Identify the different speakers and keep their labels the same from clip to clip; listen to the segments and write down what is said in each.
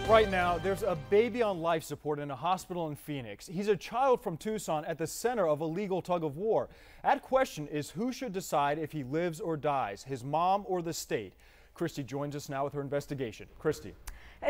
Speaker 1: Right now, there's a baby on life support in a hospital in Phoenix. He's a child from Tucson at the center of a legal tug-of-war. At question is who should decide if he lives or dies, his mom or the state. Christy joins us now with her investigation. Christy.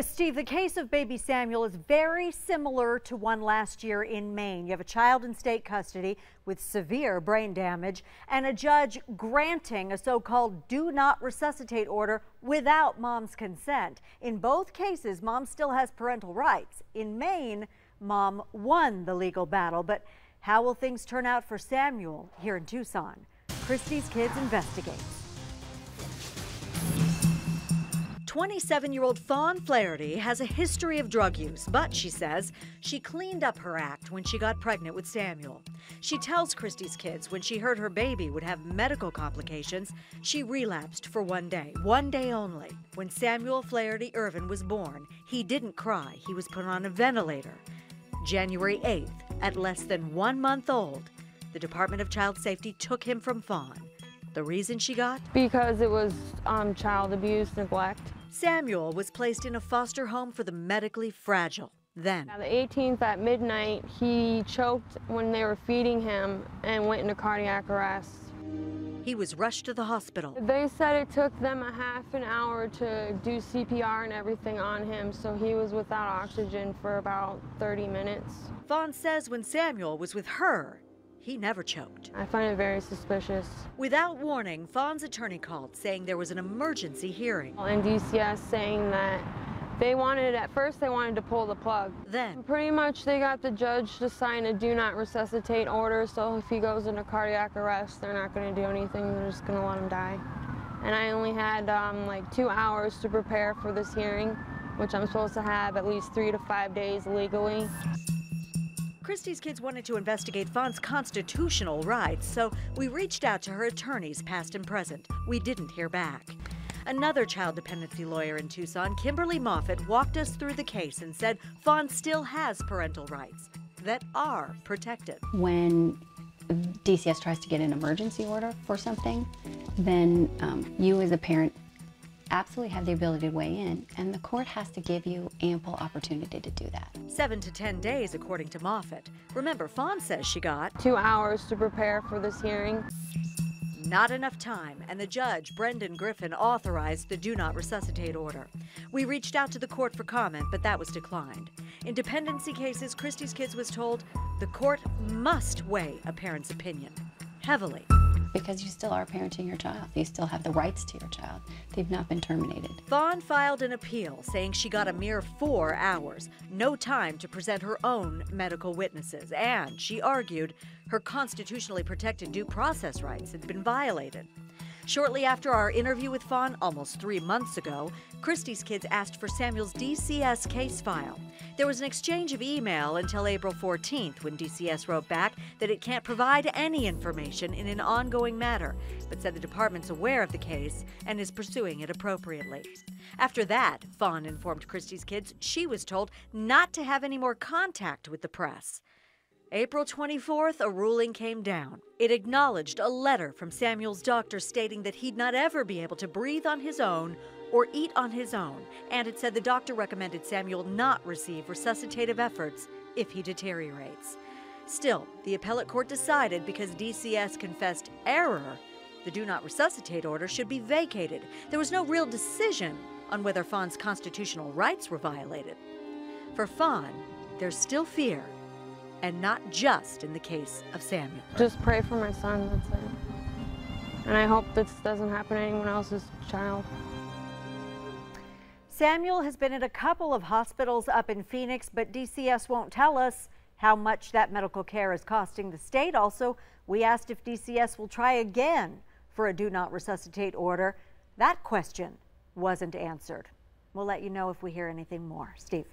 Speaker 2: Steve, the case of baby Samuel is very similar to one last year in Maine. You have a child in state custody with severe brain damage and a judge granting a so-called do not resuscitate order without mom's consent. In both cases, mom still has parental rights. In Maine, mom won the legal battle. But how will things turn out for Samuel here in Tucson? Christy's Kids investigates. 27-year-old Fawn Flaherty has a history of drug use, but she says she cleaned up her act when she got pregnant with Samuel. She tells Christy's Kids when she heard her baby would have medical complications, she relapsed for one day only. When Samuel Flaherty Irvin was born, he didn't cry. He was put on a ventilator. January 8th, at less than 1 month old, the Department of Child Safety took him from Fawn. The reason she got?
Speaker 3: Because it was child abuse, neglect.
Speaker 2: Samuel was placed in a foster home for the medically fragile. Then,
Speaker 3: On the 18th at midnight, he choked when they were feeding him and went into cardiac arrest.
Speaker 2: he was rushed to the hospital.
Speaker 3: They said it took them a half an hour to do CPR and everything on him, so he was without oxygen for about 30 minutes.
Speaker 2: Fawn says when Samuel was with her, he never choked.
Speaker 3: I find it very suspicious.
Speaker 2: Without warning, Fawn's attorney called, saying there was an emergency hearing.
Speaker 3: And DCS saying that at first they wanted to pull the plug.
Speaker 2: Then,
Speaker 3: pretty much they got the judge to sign a do not resuscitate order, so if he goes into cardiac arrest, they're not going to do anything, they're just going to let him die. And I only had like 2 hours to prepare for this hearing, which I'm supposed to have at least 3 to 5 days legally.
Speaker 2: Christy's Kids wanted to investigate Fawn's constitutional rights, so we reached out to her attorneys, past and present. We didn't hear back. Another child dependency lawyer in Tucson, Kimberly Moffitt, walked us through the case and said Fawn still has parental rights that are protected.
Speaker 4: When DCS tries to get an emergency order for something, then you as a parent absolutely have the ability to weigh in, and the court has to give you ample opportunity to do that.
Speaker 2: 7 to 10 days, according to Moffitt. Remember, Fawn says she got
Speaker 3: 2 hours to prepare for this hearing.
Speaker 2: not enough time, and the judge, Brendan Griffin, authorized the do not resuscitate order. We reached out to the court for comment, but that was declined. In dependency cases, Christy's Kids was told the court must weigh a parent's opinion heavily.
Speaker 4: Because you still are parenting your child. You still have the rights to your child. They've not been terminated.
Speaker 2: Fawn filed an appeal saying she got a mere 4 hours, no time to present her own medical witnesses, and she argued her constitutionally protected due process rights had been violated. Shortly after our interview with Fawn almost 3 months ago, Christy's Kids asked for Samuel's DCS case file. There was an exchange of email until April 14th when DCS wrote back that it can't provide any information in an ongoing matter, but said the department's aware of the case and is pursuing it appropriately. After that, Fawn informed Christy's Kids she was told not to have any more contact with the press. April 24th, a ruling came down. It acknowledged a letter from Samuel's doctor stating that he'd not ever be able to breathe on his own or eat on his own, and it said the doctor recommended Samuel not receive resuscitative efforts if he deteriorates. Still, the appellate court decided because DCS confessed error, the do not resuscitate order should be vacated. There was no real decision on whether Fawn's constitutional rights were violated. For Fawn, there's still fear. And not just in the case of Samuel.
Speaker 3: Just pray for my son, that's it. And I hope this doesn't happen to anyone else's child.
Speaker 2: Samuel has been at a couple of hospitals up in Phoenix, but DCS won't tell us how much that medical care is costing the state. Also, we asked if DCS will try again for a do not resuscitate order. That question wasn't answered. We'll let you know if we hear anything more. Steve.